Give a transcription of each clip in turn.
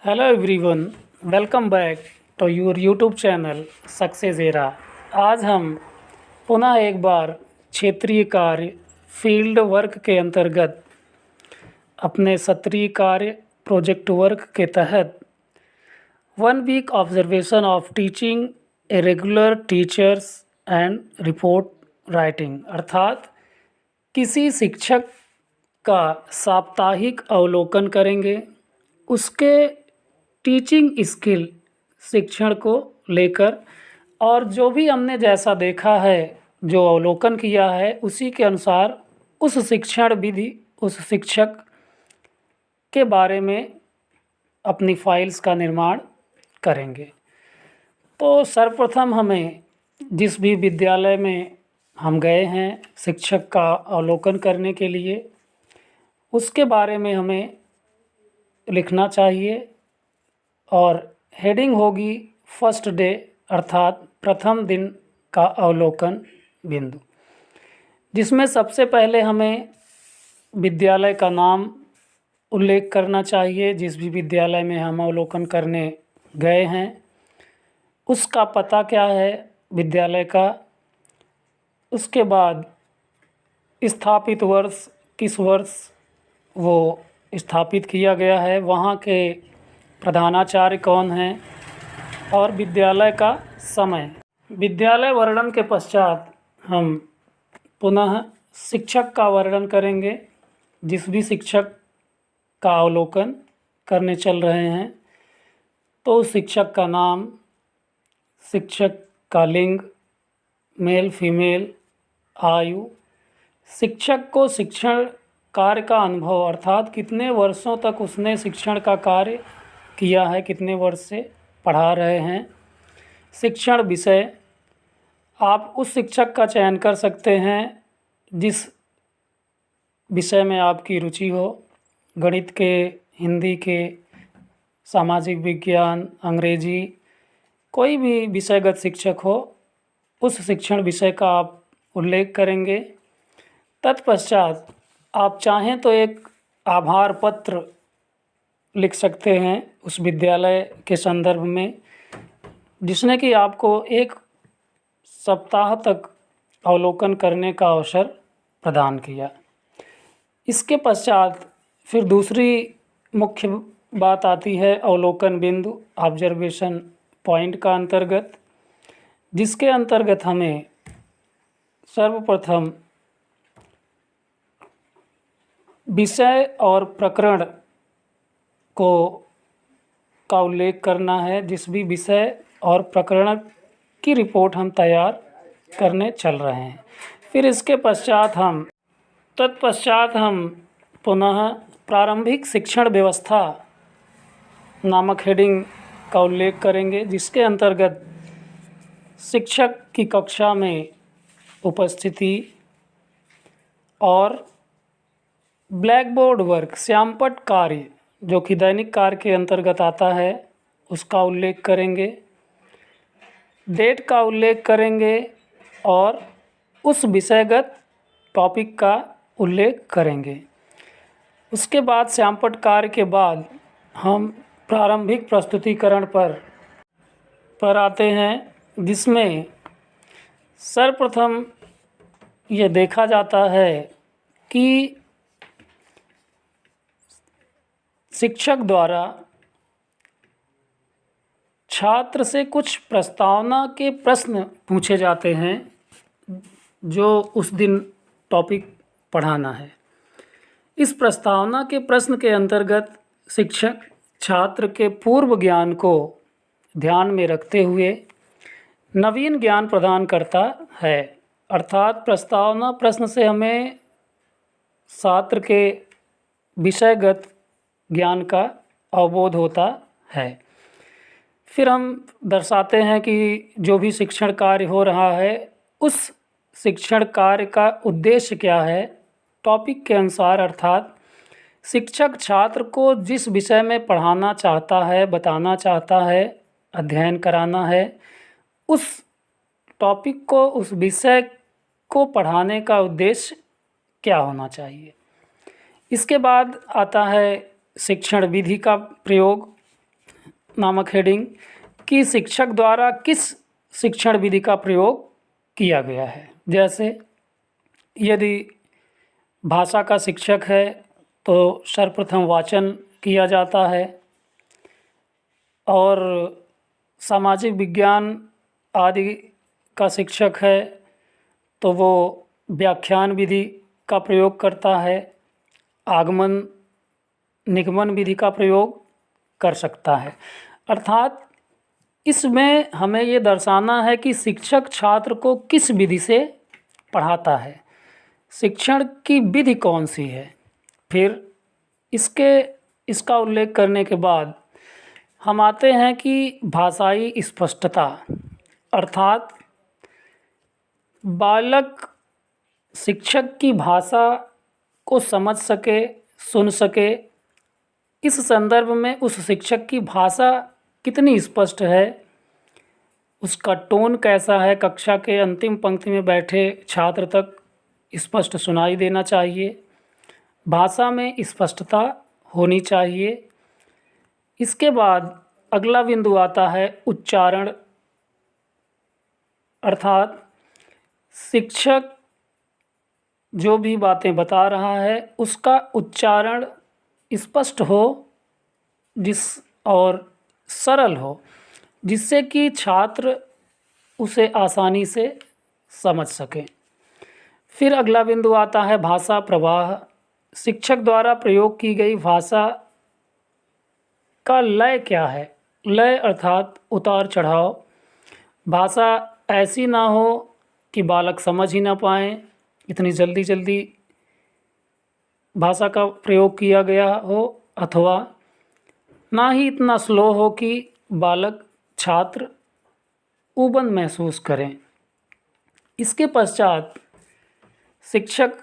Hello everyone, welcome back to your YouTube channel Success Era. आज हम पुनः एक बार क्षेत्रीय कार्य फील्ड वर्क के अंतर्गत अपने सत्रीय कार्य प्रोजेक्ट वर्क के तहत 1 week observation of teaching a regular teachers and report writing अर्थात किसी शिक्षक का साप्ताहिक अवलोकन करेंगे, उसके टीचिंग स्किल शिक्षण को लेकर और जो भी हमने जैसा देखा है, जो अवलोकन किया है, उसी के अनुसार उस शिक्षण विधि, उस शिक्षक के बारे में अपनी फाइल्स का निर्माण करेंगे। तो सर्वप्रथम हमें जिस भी विद्यालय में हम गए हैं शिक्षक का अवलोकन करने के लिए, उसके बारे में हमें लिखना चाहिए और हेडिंग होगी फर्स्ट डे अर्थात प्रथम दिन का अवलोकन बिंदु, जिसमें सबसे पहले हमें विद्यालय का नाम उल्लेख करना चाहिए। जिस भी विद्यालय में हम अवलोकन करने गए हैं उसका पता क्या है विद्यालय का। उसके बाद स्थापित वर्ष, किस वर्ष वो स्थापित किया गया है, वहाँ के प्रधानाचार्य कौन हैं और विद्यालय का समय। विद्यालय वर्णन के पश्चात हम पुनः शिक्षक का वर्णन करेंगे। जिस भी शिक्षक का अवलोकन करने चल रहे हैं तो उस शिक्षक का नाम, शिक्षक का लिंग, मेल फीमेल, आयु, शिक्षक को शिक्षण कार्य का अनुभव अर्थात कितने वर्षों तक उसने शिक्षण का कार्य किया है, कितने वर्ष से पढ़ा रहे हैं, शिक्षण विषय। आप उस शिक्षक का चयन कर सकते हैं जिस विषय में आपकी रुचि हो, गणित के, हिंदी के, सामाजिक विज्ञान, अंग्रेजी, कोई भी विषयगत शिक्षक हो, उस शिक्षण विषय का आप उल्लेख करेंगे। तत्पश्चात आप चाहें तो एक आभार पत्र लिख सकते हैं उस विद्यालय के संदर्भ में, जिसने कि आपको 1 सप्ताह तक अवलोकन करने का अवसर प्रदान किया। इसके पश्चात फिर दूसरी मुख्य बात आती है अवलोकन बिंदु, ऑब्जर्वेशन पॉइंट का अंतर्गत, जिसके अंतर्गत हमें सर्वप्रथम विषय और प्रकरण का उल्लेख करना है। जिस भी विषय और प्रकरण की रिपोर्ट हम तैयार करने चल रहे हैं। फिर इसके तत्पश्चात हम पुनः प्रारंभिक शिक्षण व्यवस्था नामक हेडिंग का उल्लेख करेंगे, जिसके अंतर्गत शिक्षक की कक्षा में उपस्थिति और ब्लैक बोर्ड वर्क, श्यामपट्ट कार्य, जो कि दैनिक कार्य के अंतर्गत आता है, उसका उल्लेख करेंगे, डेट का उल्लेख करेंगे और उस विषयगत टॉपिक का उल्लेख करेंगे। उसके बाद श्यामपट्ट कार्य के बाद हम प्रारंभिक प्रस्तुतिकरण पर आते हैं, जिसमें सर्वप्रथम ये देखा जाता है कि शिक्षक द्वारा छात्र से कुछ प्रस्तावना के प्रश्न पूछे जाते हैं जो उस दिन टॉपिक पढ़ाना है। इस प्रस्तावना के प्रश्न के अंतर्गत शिक्षक छात्र के पूर्व ज्ञान को ध्यान में रखते हुए नवीन ज्ञान प्रदान करता है। अर्थात प्रस्तावना प्रश्न से हमें छात्र के विषयगत ज्ञान का अवबोध होता है। फिर हम दर्शाते हैं कि जो भी शिक्षण कार्य हो रहा है उस शिक्षण कार्य का उद्देश्य क्या है, टॉपिक के अनुसार। अर्थात शिक्षक छात्र को जिस विषय में पढ़ाना चाहता है, बताना चाहता है, अध्ययन कराना है, उस टॉपिक को, उस विषय को पढ़ाने का उद्देश्य क्या होना चाहिए। इसके बाद आता है शिक्षण विधि का प्रयोग, नामक हेडिंग कि शिक्षक द्वारा किस शिक्षण विधि का प्रयोग किया गया है। जैसे यदि भाषा का शिक्षक है तो सर्वप्रथम वाचन किया जाता है, और सामाजिक विज्ञान आदि का शिक्षक है तो वो व्याख्यान विधि का प्रयोग करता है, आगमन निगमन विधि का प्रयोग कर सकता है। अर्थात इसमें हमें ये दर्शाना है कि शिक्षक छात्र को किस विधि से पढ़ाता है, शिक्षण की विधि कौन सी है। फिर इसका उल्लेख करने के बाद हम आते हैं कि भाषाई स्पष्टता, अर्थात बालक शिक्षक की भाषा को समझ सके, सुन सके। इस संदर्भ में उस शिक्षक की भाषा कितनी स्पष्ट है, उसका टोन कैसा है, कक्षा के अंतिम पंक्ति में बैठे छात्र तक स्पष्ट सुनाई देना चाहिए। भाषा में स्पष्टता होनी चाहिए। इसके बाद अगला बिंदु आता है उच्चारण, अर्थात शिक्षक जो भी बातें बता रहा है उसका उच्चारण स्पष्ट हो और सरल हो, जिससे कि छात्र उसे आसानी से समझ सकें। फिर अगला बिंदु आता है भाषा प्रवाह। शिक्षक द्वारा प्रयोग की गई भाषा का लय क्या है। लय अर्थात उतार चढ़ाव। भाषा ऐसी ना हो कि बालक समझ ही ना पाए, इतनी जल्दी भाषा का प्रयोग किया गया हो, अथवा ना ही इतना स्लो हो कि बालक छात्र ऊबन महसूस करें। इसके पश्चात शिक्षक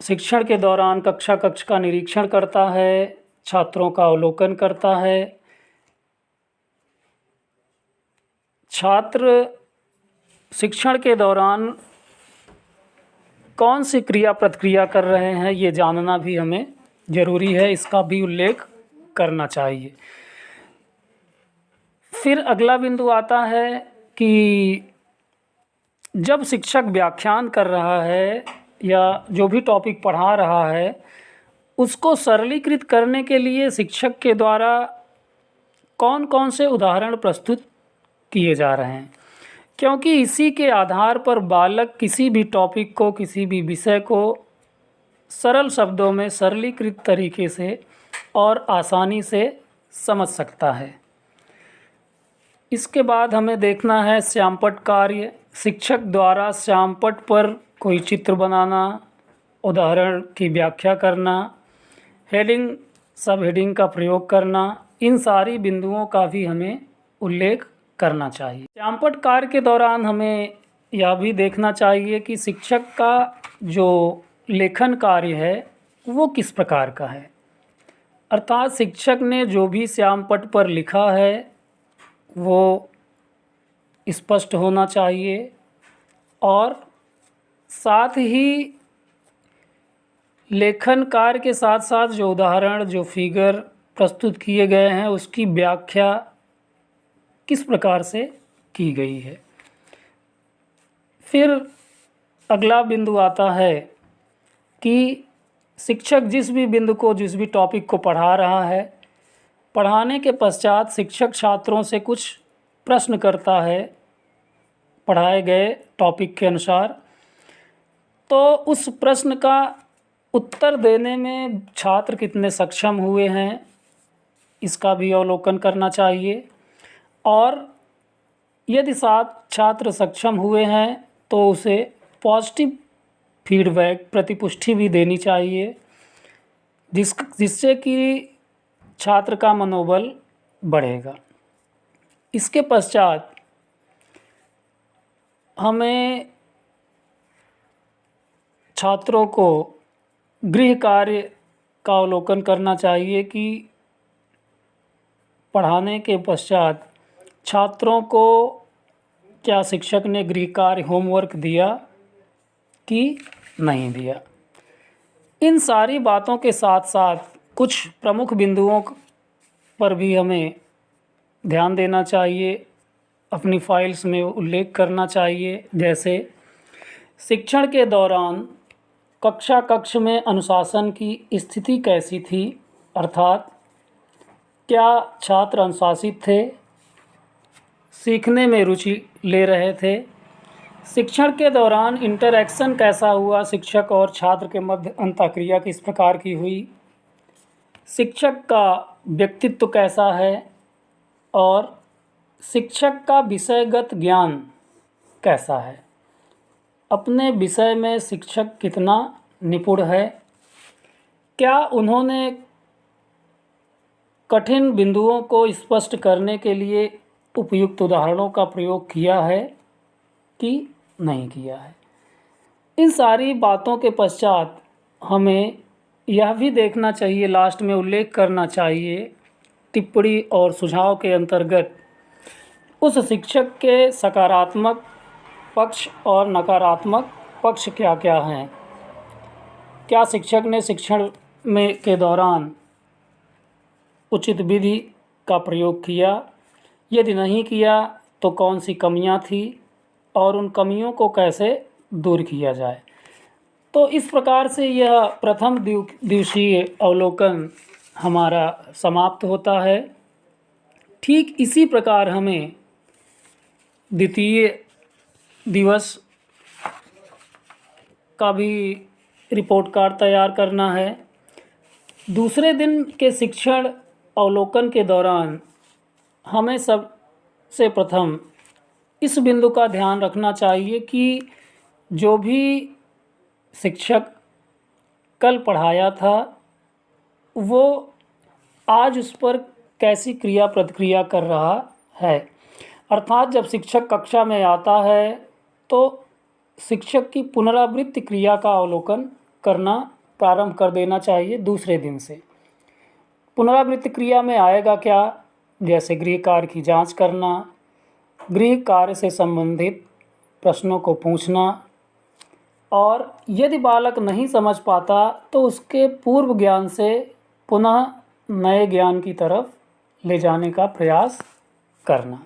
शिक्षण के दौरान कक्षा का निरीक्षण करता है, छात्रों का अवलोकन करता है। छात्र शिक्षण के दौरान कौन सी क्रिया प्रतिक्रिया कर रहे हैं ये जानना भी हमें ज़रूरी है, इसका भी उल्लेख करना चाहिए। फिर अगला बिंदु आता है कि जब शिक्षक व्याख्यान कर रहा है या जो भी टॉपिक पढ़ा रहा है उसको सरलीकृत करने के लिए शिक्षक के द्वारा कौन कौन से उदाहरण प्रस्तुत किए जा रहे हैं, क्योंकि इसी के आधार पर बालक किसी भी टॉपिक को, किसी भी विषय को सरल शब्दों में सरलीकृत तरीके से और आसानी से समझ सकता है। इसके बाद हमें देखना है श्यामपट्ट कार्य। शिक्षक द्वारा श्यामपट्ट पर कोई चित्र बनाना, उदाहरण की व्याख्या करना, हेडिंग सब हेडिंग का प्रयोग करना, इन सारी बिंदुओं का भी हमें उल्लेख करना चाहिए। श्यामपट्ट कार्य के दौरान हमें यह भी देखना चाहिए कि शिक्षक का जो लेखन कार्य है वो किस प्रकार का है, अर्थात शिक्षक ने जो भी श्यामपट्ट पर लिखा है वो स्पष्ट होना चाहिए, और साथ ही लेखन कार्य के साथ साथ जो उदाहरण, जो फिगर प्रस्तुत किए गए हैं उसकी व्याख्या किस प्रकार से की गई है। फिर अगला बिंदु आता है कि शिक्षक जिस भी बिंदु को, जिस भी टॉपिक को पढ़ा रहा है, पढ़ाने के पश्चात शिक्षक छात्रों से कुछ प्रश्न करता है पढ़ाए गए टॉपिक के अनुसार, तो उस प्रश्न का उत्तर देने में छात्र कितने सक्षम हुए हैं इसका भी अवलोकन करना चाहिए। और यदि 7 छात्र सक्षम हुए हैं तो उसे पॉजिटिव फीडबैक, प्रतिपुष्टि भी देनी चाहिए, जिससे कि छात्र का मनोबल बढ़ेगा। इसके पश्चात हमें छात्रों को गृह कार्य का अवलोकन करना चाहिए कि पढ़ाने के पश्चात छात्रों को क्या शिक्षक ने गृह कार्य होमवर्क दिया कि नहीं दिया। इन सारी बातों के साथ साथ कुछ प्रमुख बिंदुओं पर भी हमें ध्यान देना चाहिए, अपनी फाइल्स में उल्लेख करना चाहिए। जैसे शिक्षण के दौरान कक्ष में अनुशासन की स्थिति कैसी थी, अर्थात क्या छात्र अनुशासित थे, सीखने में रुचि ले रहे थे। शिक्षण के दौरान इंटरैक्शन कैसा हुआ, शिक्षक और छात्र के मध्य अंतःक्रिया किस प्रकार की हुई, शिक्षक का व्यक्तित्व कैसा है और शिक्षक का विषयगत ज्ञान कैसा है, अपने विषय में शिक्षक कितना निपुण है, क्या उन्होंने कठिन बिंदुओं को स्पष्ट करने के लिए उपयुक्त उदाहरणों का प्रयोग किया है कि नहीं किया है। इन सारी बातों के पश्चात हमें यह भी देखना चाहिए, लास्ट में उल्लेख करना चाहिए टिप्पणी और सुझाव के अंतर्गत उस शिक्षक के सकारात्मक पक्ष और नकारात्मक पक्ष क्या क्या हैं। क्या शिक्षक ने शिक्षण में के दौरान उचित विधि का प्रयोग किया, यदि नहीं किया तो कौन सी कमियां थी और उन कमियों को कैसे दूर किया जाए। तो इस प्रकार से यह प्रथम दिवसीय अवलोकन हमारा समाप्त होता है। ठीक इसी प्रकार हमें द्वितीय दिवस का भी रिपोर्ट कार्ड तैयार करना है। दूसरे दिन के शिक्षण अवलोकन के दौरान हमें सबसे प्रथम इस बिंदु का ध्यान रखना चाहिए कि जो भी शिक्षक कल पढ़ाया था वो आज उस पर कैसी क्रिया प्रतिक्रिया कर रहा है। अर्थात जब शिक्षक कक्षा में आता है तो शिक्षक की पुनरावृत्ति क्रिया का अवलोकन करना प्रारंभ कर देना चाहिए। दूसरे दिन से पुनरावृत्ति क्रिया में आएगा क्या, जैसे गृह कार्य की जांच करना, गृह कार्य से संबंधित प्रश्नों को पूछना, और यदि बालक नहीं समझ पाता तो उसके पूर्व ज्ञान से पुनः नए ज्ञान की तरफ ले जाने का प्रयास करना।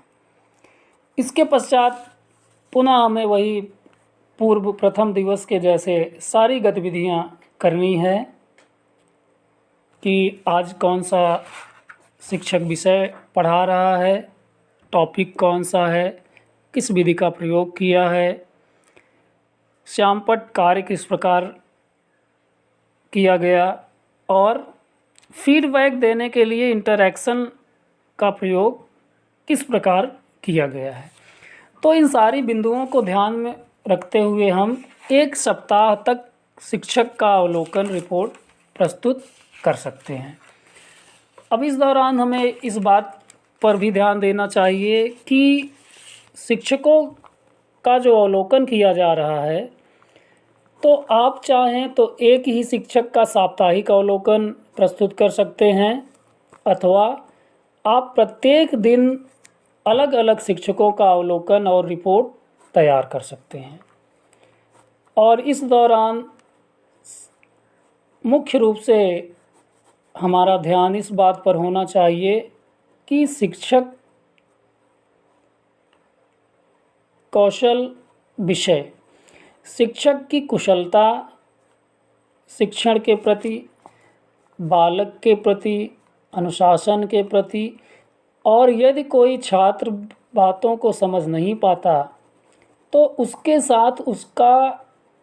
इसके पश्चात पुनः हमें वही पूर्व प्रथम दिवस के जैसे सारी गतिविधियां करनी है कि आज कौन सा शिक्षक विषय पढ़ा रहा है, टॉपिक कौन सा है, किस विधि का प्रयोग किया है, श्यामपट्ट कार्य किस प्रकार किया गया, और फीडबैक देने के लिए इंटरैक्शन का प्रयोग किस प्रकार किया गया है। तो इन सारी बिंदुओं को ध्यान में रखते हुए हम एक सप्ताह तक शिक्षक का अवलोकन रिपोर्ट प्रस्तुत कर सकते हैं। अब इस दौरान हमें इस बात पर भी ध्यान देना चाहिए कि शिक्षकों का जो अवलोकन किया जा रहा है, तो आप चाहें तो एक ही शिक्षक का साप्ताहिक अवलोकन प्रस्तुत कर सकते हैं, अथवा आप प्रत्येक दिन अलग अलग शिक्षकों का अवलोकन और रिपोर्ट तैयार कर सकते हैं। और इस दौरान मुख्य रूप से हमारा ध्यान इस बात पर होना चाहिए कि शिक्षक कौशल विषय, शिक्षक की कुशलता, शिक्षण के प्रति, बालक के प्रति, अनुशासन के प्रति, और यदि कोई छात्र बातों को समझ नहीं पाता तो उसके साथ उसका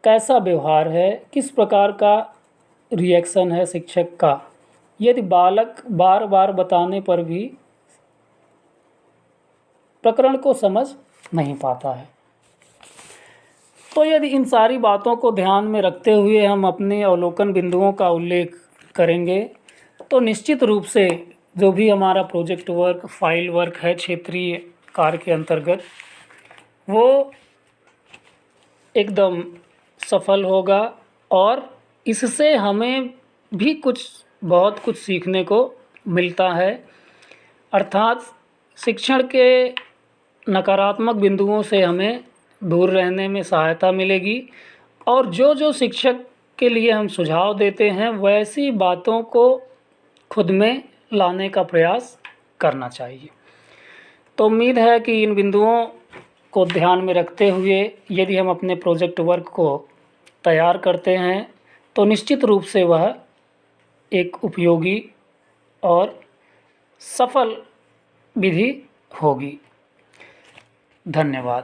कैसा व्यवहार है, किस प्रकार का रिएक्शन है शिक्षक का, यदि बालक बार बार बताने पर भी प्रकरण को समझ नहीं पाता है। तो यदि इन सारी बातों को ध्यान में रखते हुए हम अपने अवलोकन बिंदुओं का उल्लेख करेंगे तो निश्चित रूप से जो भी हमारा प्रोजेक्ट वर्क, फाइल वर्क है क्षेत्रीय कार्य के अंतर्गत, वो एकदम सफल होगा और इससे हमें भी बहुत कुछ सीखने को मिलता है। अर्थात शिक्षण के नकारात्मक बिंदुओं से हमें दूर रहने में सहायता मिलेगी और जो जो शिक्षक के लिए हम सुझाव देते हैं वैसी बातों को खुद में लाने का प्रयास करना चाहिए। तो उम्मीद है कि इन बिंदुओं को ध्यान में रखते हुए यदि हम अपने प्रोजेक्ट वर्क को तैयार करते हैं तो निश्चित रूप से वह एक उपयोगी और सफल विधि होगी। धन्यवाद।